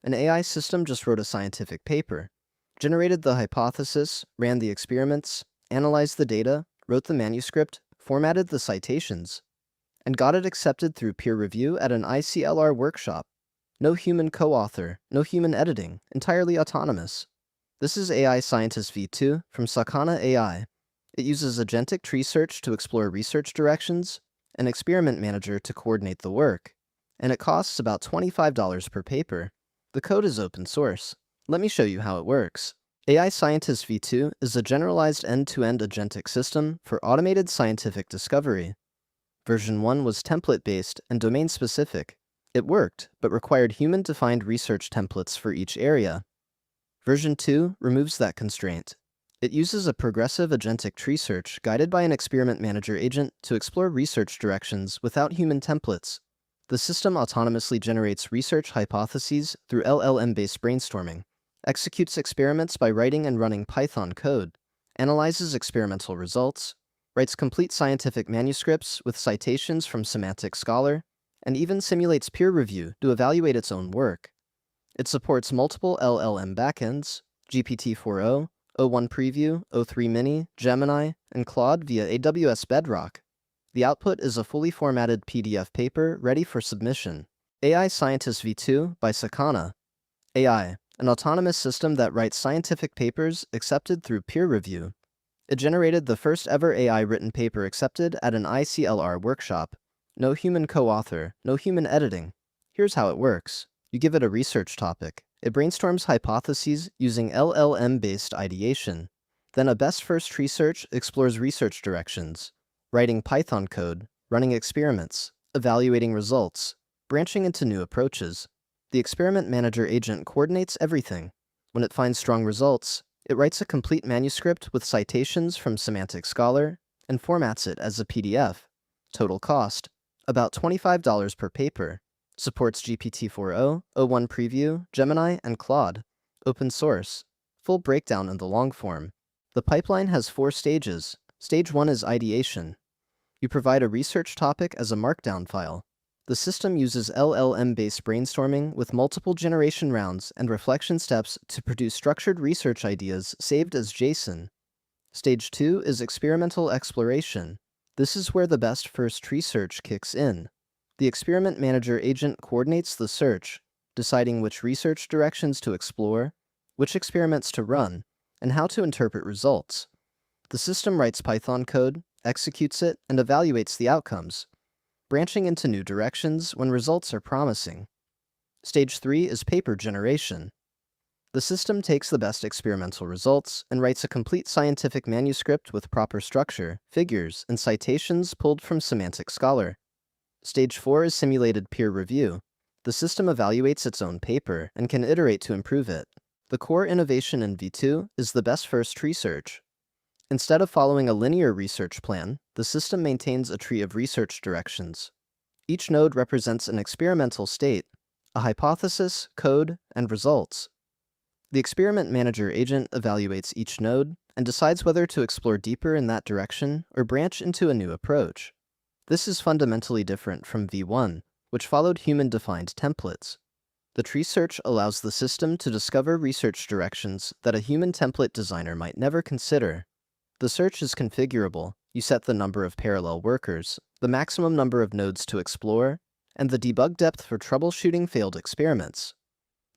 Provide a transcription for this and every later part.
An AI system just wrote a scientific paper, generated the hypothesis, ran the experiments, analyzed the data, wrote the manuscript, formatted the citations, and got it accepted through peer review at an ICLR workshop. No human co-author, no human editing, entirely autonomous. This is AI Scientist v2 from Sakana AI. It uses agentic tree search to explore research directions, an experiment manager to coordinate the work, and it costs about $25 per paper. The code is open source. Let me show you how it works. AI Scientist v2 is a generalized end-to-end agentic system for automated scientific discovery. Version 1 was template-based and domain-specific. It worked, but required human-defined research templates for each area. Version 2 removes that constraint. It uses a progressive agentic tree search guided by an experiment manager agent to explore research directions without human templates. The system autonomously generates research hypotheses through LLM-based brainstorming, executes experiments by writing and running Python code, analyzes experimental results, writes complete scientific manuscripts with citations from Semantic Scholar, and even simulates peer review to evaluate its own work. It supports multiple LLM backends, GPT-4o, O1 Preview, O3 Mini, Gemini, and Claude via AWS Bedrock. The output is a fully formatted PDF paper ready for submission. AI Scientist v2 by Sakana AI, an autonomous system that writes scientific papers accepted through peer review. It generated the first ever AI written paper accepted at an ICLR workshop. No human co-author, no human editing. Here's how it works. You give it a research topic. It brainstorms hypotheses using LLM-based ideation. Then a best first tree search explores research directions, writing Python code, running experiments, evaluating results, branching into new approaches. The experiment manager agent coordinates everything. When it finds strong results, it writes a complete manuscript with citations from Semantic Scholar and formats it as a PDF. Total cost, about $25 per paper. Supports GPT-4o, O1 Preview, Gemini, and Claude. Open source. Full breakdown in the long form. The pipeline has 4 stages. Stage 1 is ideation. You provide a research topic as a markdown file. The system uses LLM-based brainstorming with multiple generation rounds and reflection steps to produce structured research ideas saved as JSON. Stage 2 is experimental exploration. This is where the best first tree search kicks in. The experiment manager agent coordinates the search, deciding which research directions to explore, which experiments to run, and how to interpret results. The system writes Python code, executes it, and evaluates the outcomes, branching into new directions when results are promising. Stage 3 is paper generation. The system takes the best experimental results and writes a complete scientific manuscript with proper structure, figures, and citations pulled from Semantic Scholar. Stage 4 is simulated peer review. The system evaluates its own paper and can iterate to improve it. The core innovation in V2 is the best first tree search. Instead of following a linear research plan, the system maintains a tree of research directions. Each node represents an experimental state, a hypothesis, code, and results. The experiment manager agent evaluates each node and decides whether to explore deeper in that direction or branch into a new approach. This is fundamentally different from V1, which followed human-defined templates. The tree search allows the system to discover research directions that a human template designer might never consider. The search is configurable. You set the number of parallel workers, the maximum number of nodes to explore, and the debug depth for troubleshooting failed experiments.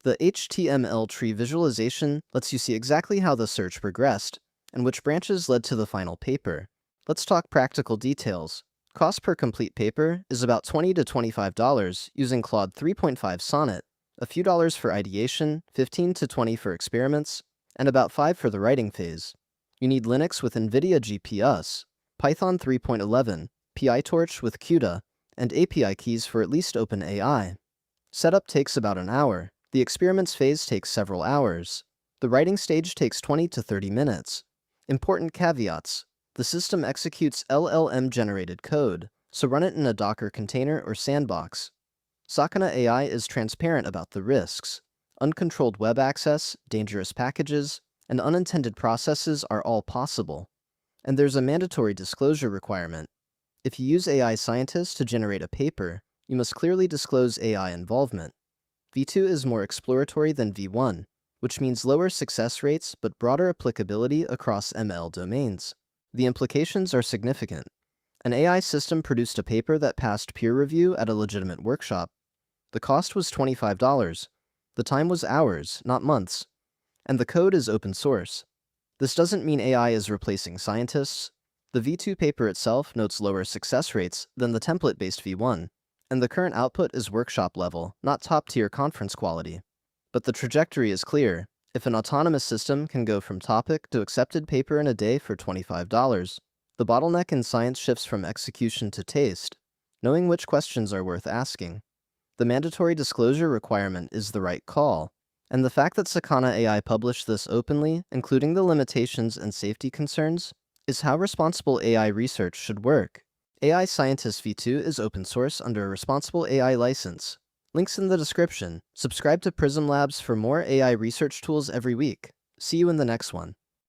The HTML tree visualization lets you see exactly how the search progressed and which branches led to the final paper. Let's talk practical details. Cost per complete paper is about $20 to $25 using Claude 3.5 Sonnet, a few dollars for ideation, 15 to 20 for experiments, and about 5 for the writing phase. You need Linux with NVIDIA GPUs, Python 3.11, PyTorch with CUDA, and API keys for at least OpenAI. Setup takes about an hour. The experiments phase takes several hours. The writing stage takes 20 to 30 minutes. Important caveats. The system executes LLM-generated code, so run it in a Docker container or sandbox. Sakana AI is transparent about the risks. Uncontrolled web access, dangerous packages, and unintended processes are all possible. And there's a mandatory disclosure requirement. If you use AI Scientist to generate a paper, you must clearly disclose AI involvement. V2 is more exploratory than V1, which means lower success rates but broader applicability across ML domains. The implications are significant. An AI system produced a paper that passed peer review at a legitimate workshop. The cost was $25. The time was hours, not months. And the code is open source. This doesn't mean AI is replacing scientists. The V2 paper itself notes lower success rates than the template-based V1, and the current output is workshop level, not top-tier conference quality. But the trajectory is clear. If an autonomous system can go from topic to accepted paper in a day for $25, the bottleneck in science shifts from execution to taste, knowing which questions are worth asking. The mandatory disclosure requirement is the right call, and the fact that Sakana AI published this openly, including the limitations and safety concerns, is how responsible AI research should work. AI Scientist V2 is open source under a responsible AI license. Links in the description. Subscribe to Prism Labs for more AI research tools every week. See you in the next one.